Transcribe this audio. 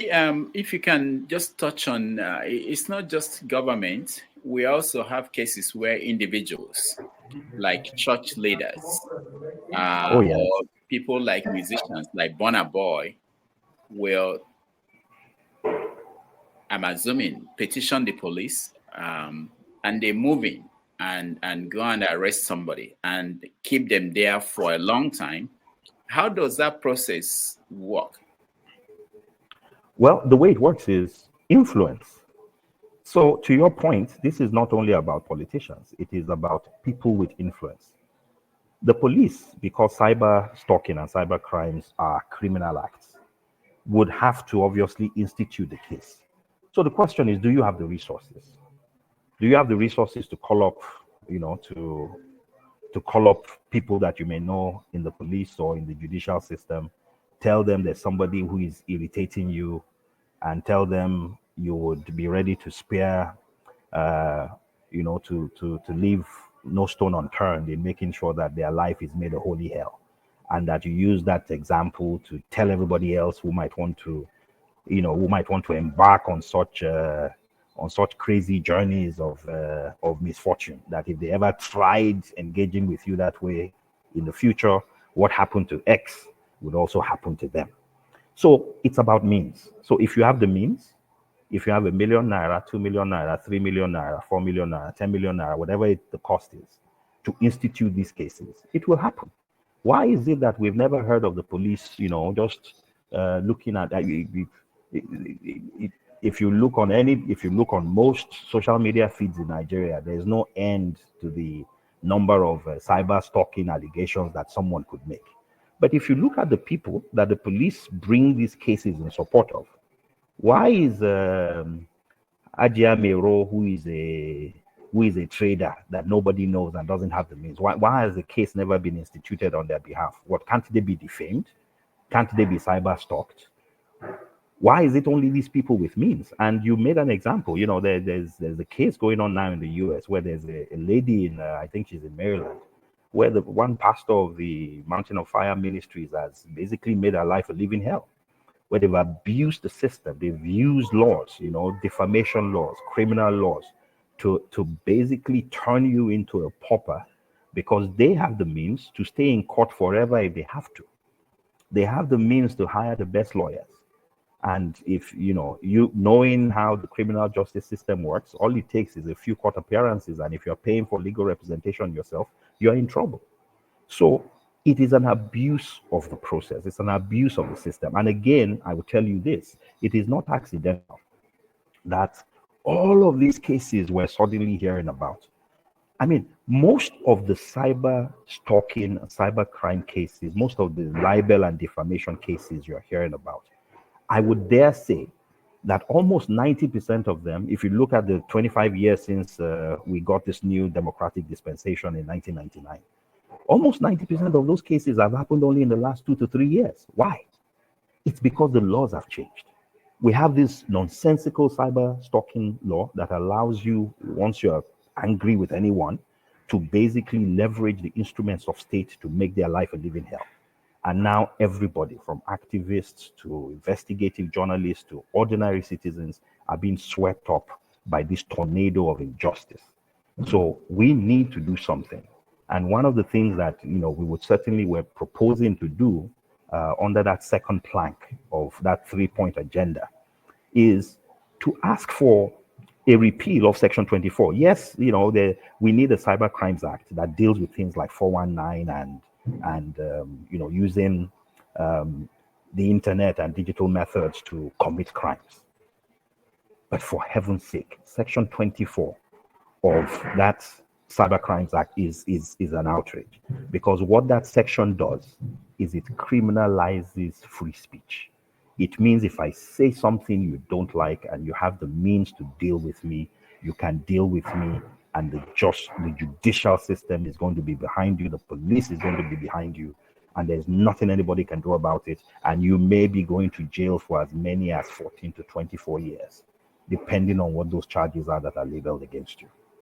If you can just touch on, it's not just government. We also have cases where individuals, like church leaders, Oh or yes. people like musicians, like Burna Boy, will, I'm assuming, petition the police, and they move in and go and arrest somebody and keep them there for a long time. How does that process work? Well, the way it works is influence. So, to your point, this is not only about politicians, it is about people with influence. The police, because cyber stalking and cyber crimes are criminal acts, would have to obviously institute the case. So, the question is, do you have the resources? Do you have the resources to call up, to call up people that you may know in the police or in the judicial system, tell them there's somebody who is irritating you, and tell them you would be ready to spare, uh, to leave no stone unturned in making sure that their life is made a holy hell, and that you use that example to tell everybody else who might want to, who might want to embark on such crazy journeys of misfortune, that if they ever tried engaging with you that way in the future, what happened to X would also happen to them. So it's about means. So if you have the means, if you have ₦1 million, 2 million naira, 3 million naira, 4 million naira, 10 million naira, whatever the cost is, to institute these cases, it will happen. Why is it that we've never heard of the police, just looking at that? If you look on if you look on most social media feeds in Nigeria, there's no end to the number of cyber stalking allegations that someone could make. But if you look at the people that the police bring these cases in support of, why is Ajia Mero, who is a trader that nobody knows and doesn't have the means, why has the case never been instituted on their behalf? What, can't they be defamed? Can't they be cyber stalked? Why is it only these people with means? And you made an example. There's a case going on now in the US where there's a lady in, I think she's in Maryland, where the one pastor of the Mountain of Fire Ministries has basically made her life a living hell, where they've abused the system. They've used laws, defamation laws, criminal laws, to basically turn you into a pauper, because they have the means to stay in court forever if they have to. They have the means to hire the best lawyers. And if you knowing how the criminal justice system works, all it takes is a few court appearances, and if you're paying for legal representation yourself, you're in trouble. So it is an abuse of the process. It's an abuse of the system. And again, I will tell you this: it is not accidental that all of these cases we're suddenly hearing about. I mean, most of the cyber stalking, cyber crime cases, most of the libel and defamation cases you're hearing about, I would dare say that almost 90% of them, if you look at the 25 years since we got this new democratic dispensation in 1999, almost 90% of those cases have happened only in the last 2 to 3 years. Why? It's because the laws have changed. We have this nonsensical cyber stalking law that allows you, once you're angry with anyone, to basically leverage the instruments of state to make their life a living hell. And now everybody, from activists to investigative journalists to ordinary citizens, are being swept up by this tornado of injustice. So we need to do something. And one of the things that we would certainly were proposing to do under that second plank of that 3-point agenda is to ask for a repeal of Section 24. Yes, we need a Cyber Crimes Act that deals with things like 419 and using the internet and digital methods to commit crimes. But for heaven's sake, Section 24 of that Cyber Crimes Act is an outrage, because what that section does is it criminalizes free speech. It means if I say something you don't like and you have the means to deal with me, you can deal with me, and the judicial system is going to be behind you, the police is going to be behind you, and there's nothing anybody can do about it, and you may be going to jail for as many as 14 to 24 years, depending on what those charges are that are labeled against you.